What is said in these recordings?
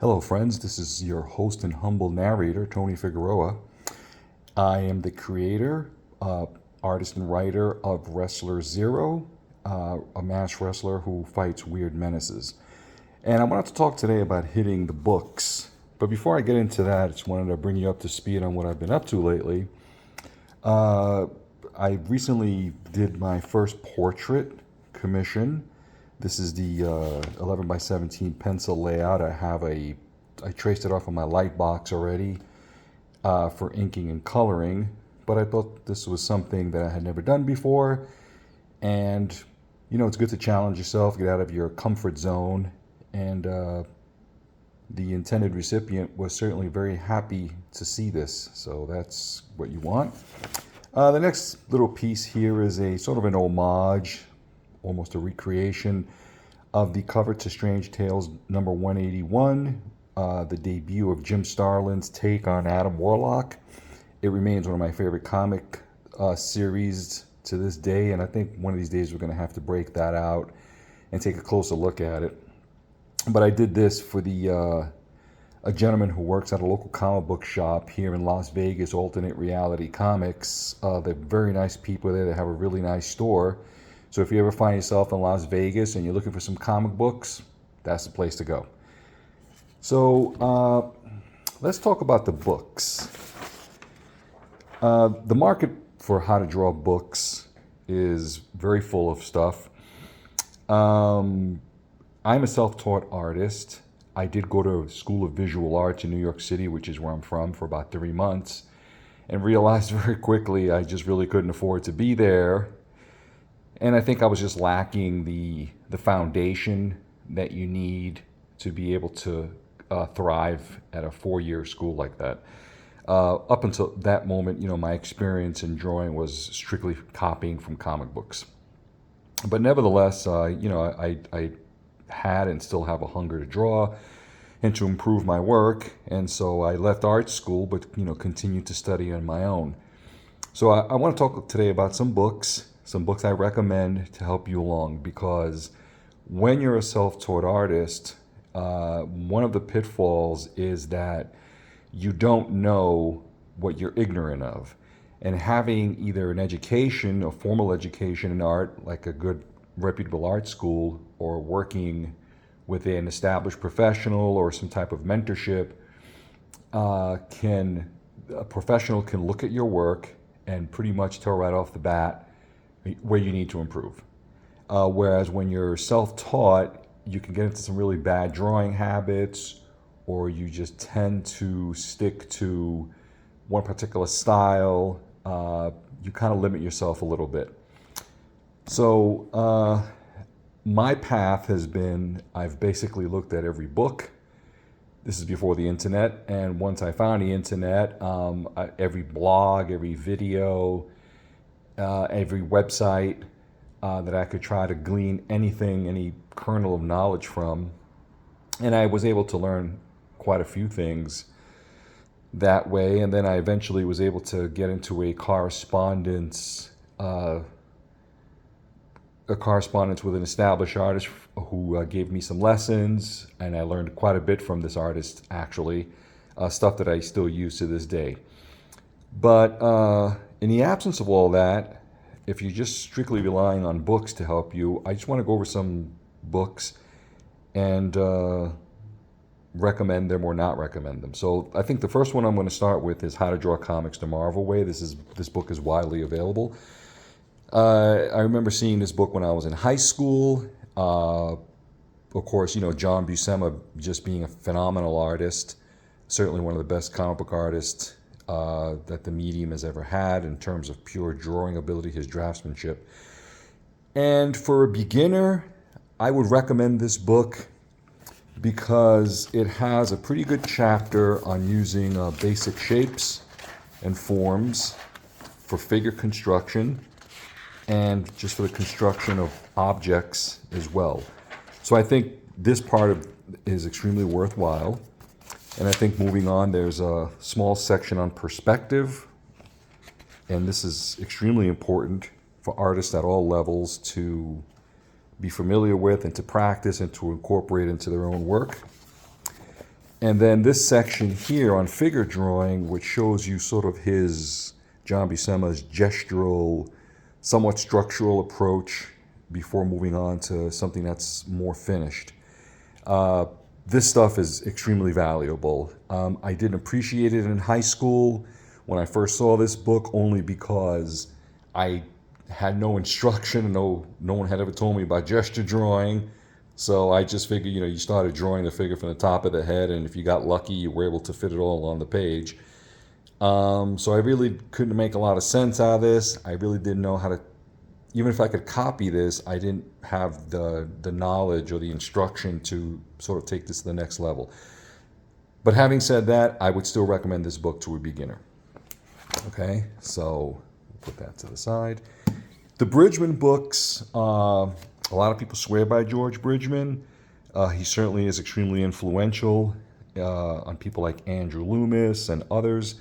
Hello, friends. This is your host and humble narrator, Tony Figueroa. I am the creator, artist, and writer of Wrestler Zero, a masked wrestler who fights weird menaces. And I wanted to talk today about hitting the books. But before I get into that, I just wanted to bring you up to speed on what I've been up to lately. I recently did my first portrait commission. This is the 11 by 17 pencil layout. I traced it off on my light box already for inking and coloring, but I thought this was something that I had never done before. And, it's good to challenge yourself, get out of your comfort zone. And the intended recipient was certainly very happy to see this. So that's what you want. The next little piece here is a sort of an homage, almost a recreation of the cover to Strange Tales number 181, the debut of Jim Starlin's take on Adam Warlock. It remains one of my favorite comic series to this day, and I think one of these days we're going to have to break that out and take a closer look at it. But I did this for a gentleman who works at a local comic book shop here in Las Vegas, Alternate Reality Comics. They're very nice people there. They have a really nice store. So if you ever find yourself in Las Vegas and you're looking for some comic books, that's the place to go. So let's talk about the books. The market for how to draw books is very full of stuff. I'm a self-taught artist. I did go to School of Visual Arts in New York City, which is where I'm from, for about 3 months, and realized very quickly I just really couldn't afford to be there. And I think I was just lacking the foundation that you need to be able to thrive at a 4-year school like that. Up until that moment, my experience in drawing was strictly copying from comic books. But nevertheless, I had and still have a hunger to draw and to improve my work. And so I left art school, but, continued to study on my own. So I want to talk today about some books I recommend to help you along, because when you're a self-taught artist, one of the pitfalls is that you don't know what you're ignorant of. And having either an education, a formal education in art, like a good reputable art school, or working with an established professional or some type of mentorship, a professional can look at your work and pretty much tell right off the bat where you need to improve. Whereas when you're self-taught, you can get into some really bad drawing habits, or you just tend to stick to one particular style. You kind of limit yourself a little bit. So my path has been, I've basically looked at every book. This is before the internet. And once I found the internet, every blog, every video, every website that I could try to glean any kernel of knowledge from. And I was able to learn quite a few things that way. And then I eventually was able to get into a correspondence with an established artist who gave me some lessons. And I learned quite a bit from this artist, actually, stuff that I still use to this day. But in the absence of all that, if you're just strictly relying on books to help you, I just want to go over some books and recommend them or not recommend them. So I think the first one I'm going to start with is How to Draw Comics the Marvel Way. This book is widely available. I remember seeing this book when I was in high school. Of course, John Buscema just being a phenomenal artist, certainly one of the best comic book artists that the medium has ever had in terms of pure drawing ability, his draftsmanship. And for a beginner, I would recommend this book because it has a pretty good chapter on using basic shapes and forms for figure construction and just for the construction of objects as well. So I think this part is extremely worthwhile. And I think moving on, there's a small section on perspective. And this is extremely important for artists at all levels to be familiar with and to practice and to incorporate into their own work. And then this section here on figure drawing, which shows you sort of his, John Buscema's gestural, somewhat structural approach before moving on to something that's more finished. This stuff is extremely valuable. I didn't appreciate it in high school when I first saw this book, only because I had no instruction, no one had ever told me about gesture drawing. So I just figured, you started drawing the figure from the top of the head, and if you got lucky, you were able to fit it all on the page. So I really couldn't make a lot of sense out of this. I really didn't know how to, even if I could copy this, I didn't have the knowledge or the instruction to sort of take this to the next level. But having said that, I would still recommend this book to a beginner. Okay, so put that to the side. The Bridgman books, a lot of people swear by George Bridgman. He certainly is extremely influential on people like Andrew Loomis and others.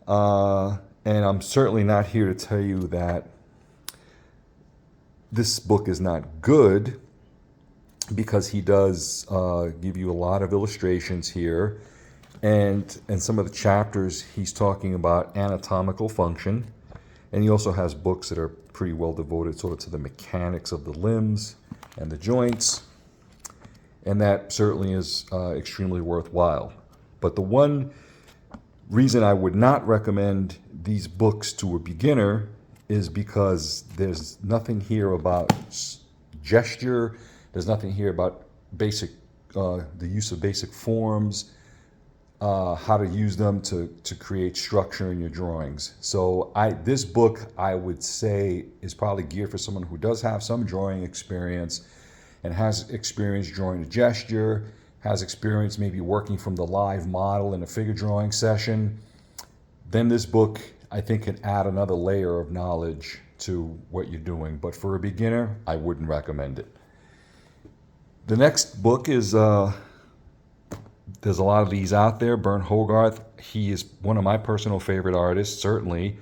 And I'm certainly not here to tell you that this book is not good, because he does give you a lot of illustrations here. And in some of the chapters, he's talking about anatomical function. And he also has books that are pretty well devoted sort of to the mechanics of the limbs and the joints. And that certainly is extremely worthwhile. But the one reason I would not recommend these books to a beginner is because there's nothing here about gesture. There's nothing here about basic, the use of basic forms, how to use them to create structure in your drawings. So this book, I would say, is probably geared for someone who does have some drawing experience and has experience drawing a gesture, has experience maybe working from the live model in a figure drawing session. Then this book, I think, can add another layer of knowledge to what you're doing. But for a beginner, I wouldn't recommend it. The next book is, there's a lot of these out there. Burnt Hogarth, he is one of my personal favorite artists, certainly.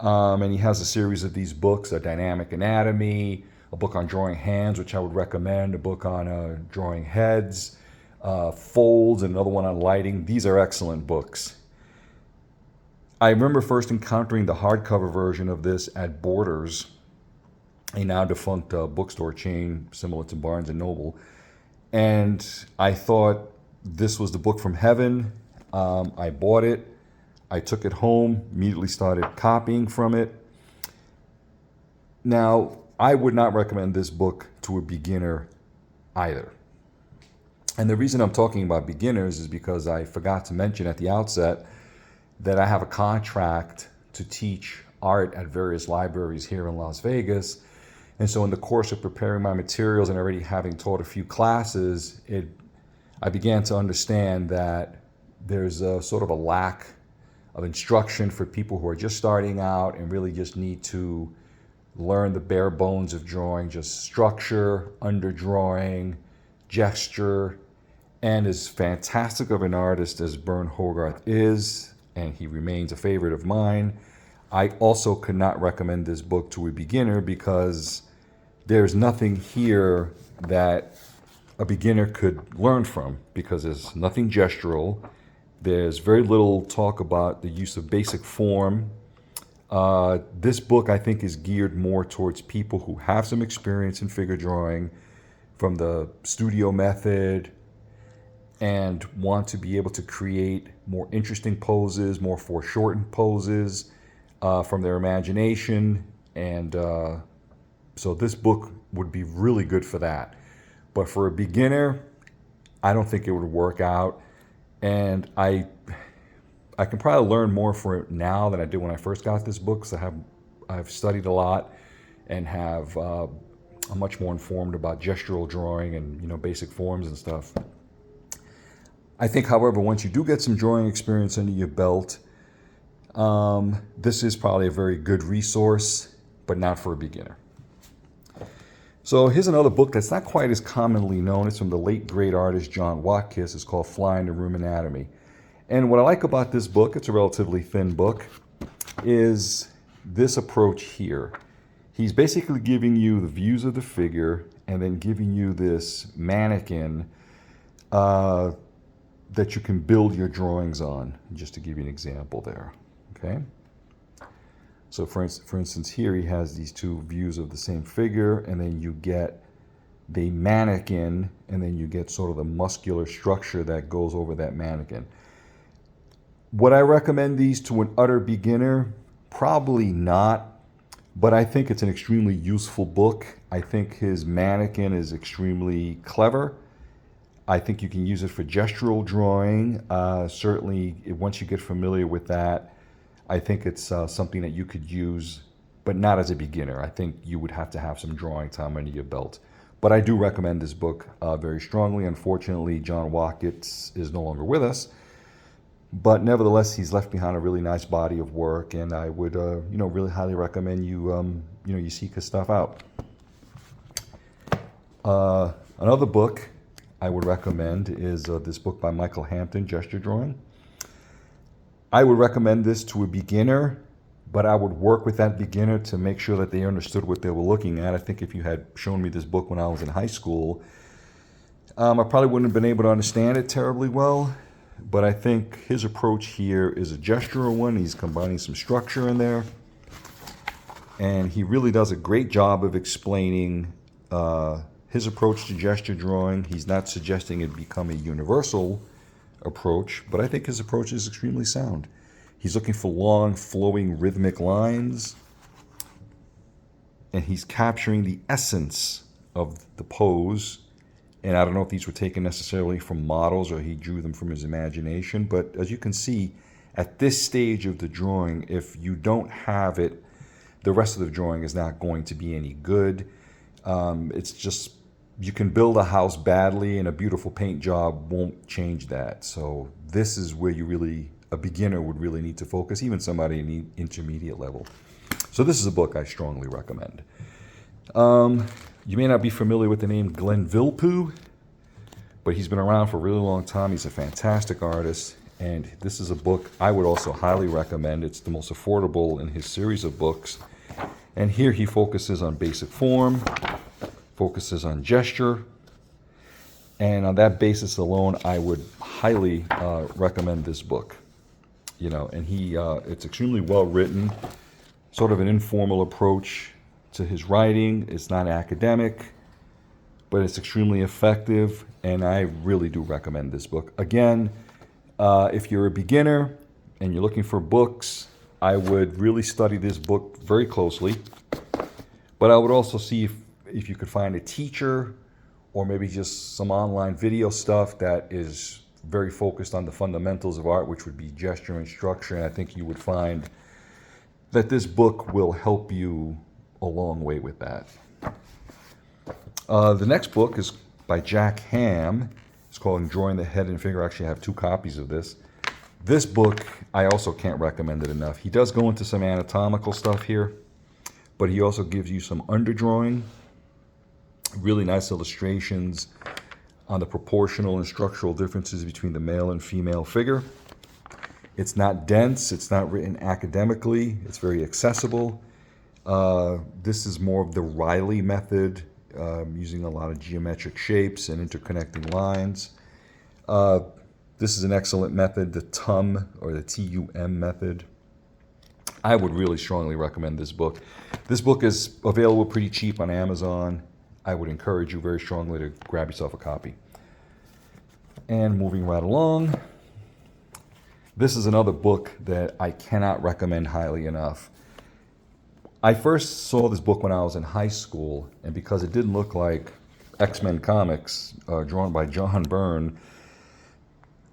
And he has a series of these books, A Dynamic Anatomy, a book on drawing hands, which I would recommend, a book on drawing heads, folds, and another one on lighting. These are excellent books. I remember first encountering the hardcover version of this at Borders, a now defunct bookstore chain similar to Barnes & Noble. And I thought this was the book from heaven. I bought it. I took it home, immediately started copying from it. Now, I would not recommend this book to a beginner either. And the reason I'm talking about beginners is because I forgot to mention at the outset that I have a contract to teach art at various libraries here in Las Vegas. And so in the course of preparing my materials and already having taught a few classes, I began to understand that there's a sort of a lack of instruction for people who are just starting out and really just need to learn the bare bones of drawing, just structure, underdrawing, gesture. And as fantastic of an artist as Burnt Hogarth is, and he remains a favorite of mine, I also could not recommend this book to a beginner because there's nothing here that a beginner could learn from, because there's nothing gestural. There's very little talk about the use of basic form. This book, I think, is geared more towards people who have some experience in figure drawing from the studio method and want to be able to create more interesting poses, more foreshortened poses from their imagination. And so this book would be really good for that. But for a beginner, I don't think it would work out. And I can probably learn more from it now than I did when I first got this book, because I've studied a lot and I'm much more informed about gestural drawing and basic forms and stuff. I think, however, once you do get some drawing experience under your belt, this is probably a very good resource, but not for a beginner. So here's another book that's not quite as commonly known. It's from the late great artist John Watkiss. It's called Fly in the Room Anatomy. And what I like about this book, it's a relatively thin book, is this approach here. He's basically giving you the views of the figure and then giving you this mannequin that you can build your drawings on, just to give you an example there. Okay. So for instance, here he has these two views of the same figure, and then you get the mannequin, and then you get sort of the muscular structure that goes over that mannequin. Would I recommend these to an utter beginner? Probably not, but I think it's an extremely useful book. I think his mannequin is extremely clever. I think you can use it for gestural drawing. Certainly, once you get familiar with that, I think it's something that you could use, but not as a beginner. I think you would have to have some drawing time under your belt. But I do recommend this book very strongly. Unfortunately, John Wackett is no longer with us. But nevertheless, he's left behind a really nice body of work, and I would, really highly recommend you seek his stuff out. Another book I would recommend is this book by Michael Hampton, Gesture Drawing. I would recommend this to a beginner, but I would work with that beginner to make sure that they understood what they were looking at. I think if you had shown me this book when I was in high school, I probably wouldn't have been able to understand it terribly well. But I think his approach here is a gestural one. He's combining some structure in there. And he really does a great job of explaining his approach to gesture drawing. He's not suggesting it become a universal approach, but I think his approach is extremely sound. He's looking for long, flowing, rhythmic lines. And he's capturing the essence of the pose. And I don't know if these were taken necessarily from models or he drew them from his imagination. But as you can see, at this stage of the drawing, if you don't have it, the rest of the drawing is not going to be any good. It's just, you can build a house badly and a beautiful paint job won't change that. So this is where a beginner would really need to focus, even somebody in the intermediate level. So this is a book I strongly recommend. You may not be familiar with the name Glenn Vilppu, but he's been around for a really long time. He's a fantastic artist, and this is a book I would also highly recommend. It's the most affordable in his series of books. And here he focuses on basic form, focuses on gesture, and on that basis alone, I would highly recommend this book. And it's extremely well written, sort of an informal approach to his writing. It's not academic, but it's extremely effective, and I really do recommend this book. Again, if you're a beginner and you're looking for books, I would really study this book very closely, but I would also see if you could find a teacher or maybe just some online video stuff that is very focused on the fundamentals of art, which would be gesture and structure, and I think you would find that this book will help you a long way with that. The next book is by Jack Ham. It's called Drawing the Head and Figure. Actually, I have 2 copies of this. This book, I also can't recommend it enough. He does go into some anatomical stuff here, but he also gives you some underdrawing, really nice illustrations on the proportional and structural differences between the male and female figure. It's not dense. It's not written academically. It's very accessible. This is more of the Riley method, using a lot of geometric shapes and interconnecting lines. This is an excellent method, the TUM or the TUM method. I would really strongly recommend this book. This book is available pretty cheap on Amazon. I would encourage you very strongly to grab yourself a copy. And moving right along, this is another book that I cannot recommend highly enough. I first saw this book when I was in high school, and because it didn't look like X-Men comics drawn by John Byrne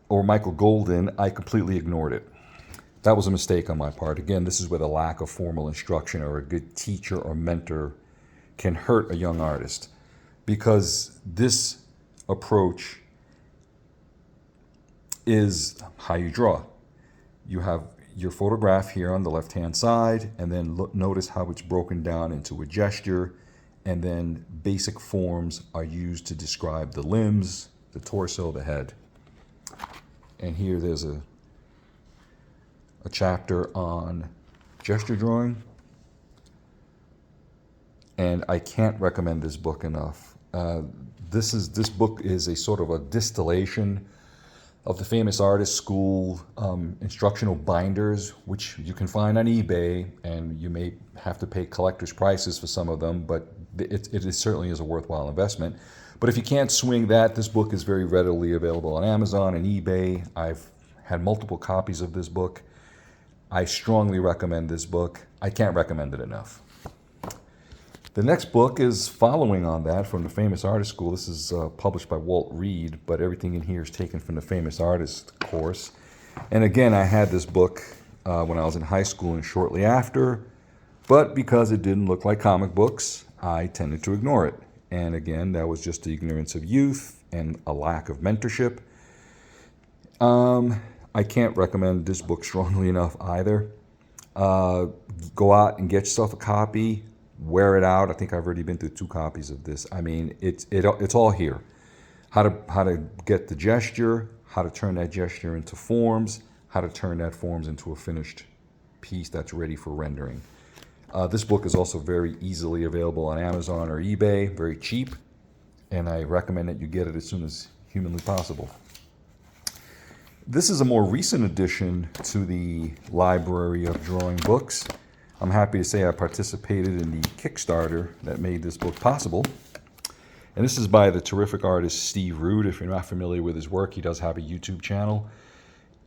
or Michael Golden, I completely ignored it. That was a mistake on my part. Again, this is where the lack of formal instruction or a good teacher or mentor can hurt a young artist, because this approach is how you draw. You have your photograph here on the left-hand side, and then notice how it's broken down into a gesture, and then basic forms are used to describe the limbs, the torso, the head. And here there's a chapter on gesture drawing, and I can't recommend this book enough. This book is a sort of a distillation of the Famous Artist School instructional binders, which you can find on eBay, and you may have to pay collector's prices for some of them, but it certainly is a worthwhile investment. But if you can't swing that, this book is very readily available on Amazon and eBay. I've had multiple copies of this book. I strongly recommend this book. I can't recommend it enough. The next book is following on that from the Famous Artist School. This is published by Walt Reed, but everything in here is taken from the Famous Artist course. And again, I had this book when I was in high school and shortly after, but because it didn't look like comic books, I tended to ignore it. And again, that was just the ignorance of youth and a lack of mentorship. I can't recommend this book strongly enough either. Go out and get yourself a copy. Wear it out. I think I've already been through 2 copies of this. I mean, it's all here. How to get the gesture, how to turn that gesture into forms, how to turn that forms into a finished piece that's ready for rendering. This book is also very easily available on Amazon or eBay, very cheap, and I recommend that you get it as soon as humanly possible. This is a more recent addition to the library of drawing books. I'm happy to say I participated in the Kickstarter that made this book possible. And this is by the terrific artist Steve Rude. If you're not familiar with his work, he does have a YouTube channel.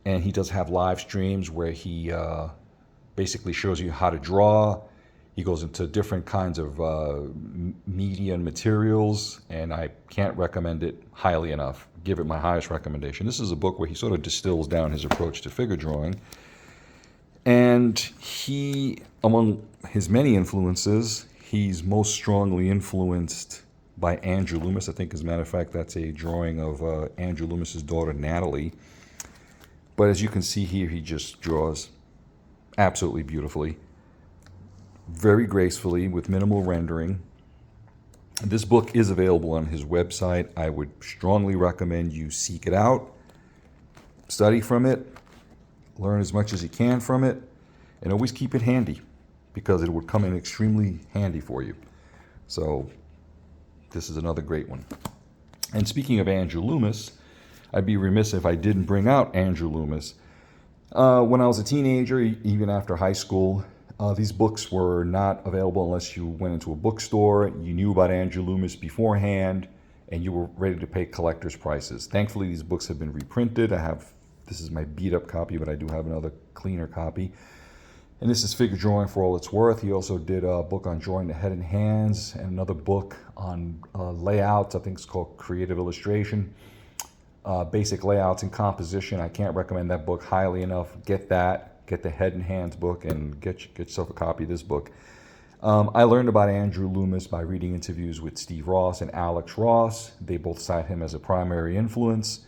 And he does have live streams where he basically shows you how to draw. He goes into different kinds of media and materials, and I can't recommend it highly enough. Give it my highest recommendation. This is a book where he sort of distills down his approach to figure drawing. And he, among his many influences, he's most strongly influenced by Andrew Loomis. I think, as a matter of fact, that's a drawing of Andrew Loomis's daughter, Natalie. But as you can see here, he just draws absolutely beautifully, very gracefully, with minimal rendering. This book is available on his website. I would strongly recommend you seek it out, study from it, learn as much as you can from it, and always keep it handy, because it would come in extremely handy for you. So this is another great one. And speaking of Andrew Loomis, I'd be remiss if I didn't bring out Andrew Loomis. When I was a teenager, even after high school, these books were not available unless you went into a bookstore, you knew about Andrew Loomis beforehand, and you were ready to pay collector's prices. Thankfully, these books have been reprinted. This is my beat-up copy, but I do have another cleaner copy. And this is Figure Drawing for All It's Worth. He also did a book on drawing the head and hands, and another book on layouts. I think it's called Creative Illustration. Basic layouts and composition. I can't recommend that book highly enough. Get that. Get the Head and Hands book, and get yourself a copy of this book. I learned about Andrew Loomis by reading interviews with Steve Ross and Alex Ross. They both cite him as a primary influence.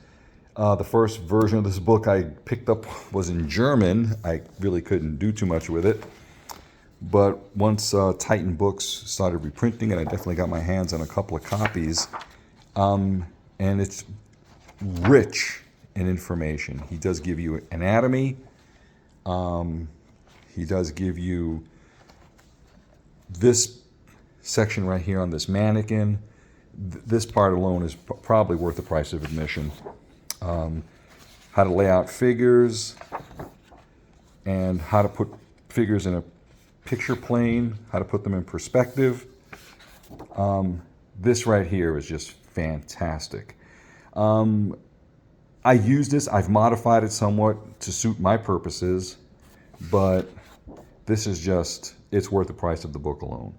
The first version of this book I picked up was in German. I really couldn't do too much with it. But once Titan Books started reprinting it, I definitely got my hands on a couple of copies. And it's rich in information. He does give you anatomy. He does give you this section right here on this mannequin. This part alone is probably worth the price of admission. How to lay out figures, and how to put figures in a picture plane, how to put them in perspective. This right here is just fantastic. I use this, I've modified it somewhat to suit my purposes, but this is just, it's worth the price of the book alone.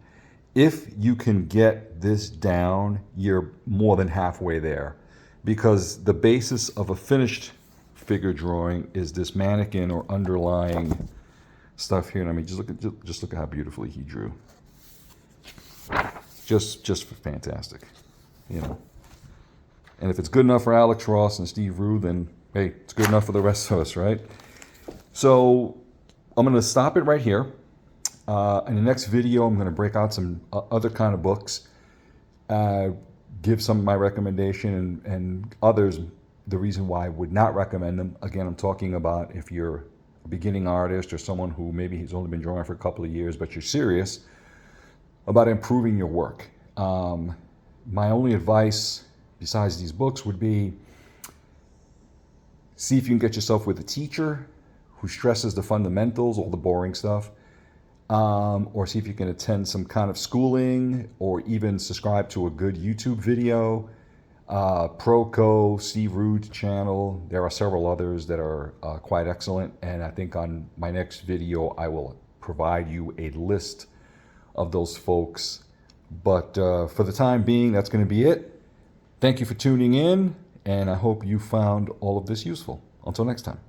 If you can get this down, you're more than halfway there, because the basis of a finished figure drawing is this mannequin or underlying stuff here. And I mean, just look at how beautifully he drew. Just fantastic, you know. And if it's good enough for Alex Ross and Steve Rude, then hey, it's good enough for the rest of us, right? So I'm going to stop it right here. In the next video, I'm going to break out some other kind of books, give some of my recommendation, and others the reason why I would not recommend them. Again, I'm talking about if you're a beginning artist or someone who maybe has only been drawing for a couple of years, but you're serious about improving your work. My only advice besides these books would be See if you can get yourself with a teacher who stresses the fundamentals, all the boring stuff, or see if you can attend some kind of schooling or even subscribe to a good YouTube video. Proco, Steve Rude's channel. There are several others that are quite excellent. And I think on my next video, I will provide you a list of those folks. But for the time being, that's going to be it. Thank you for tuning in, and I hope you found all of this useful. Until next time.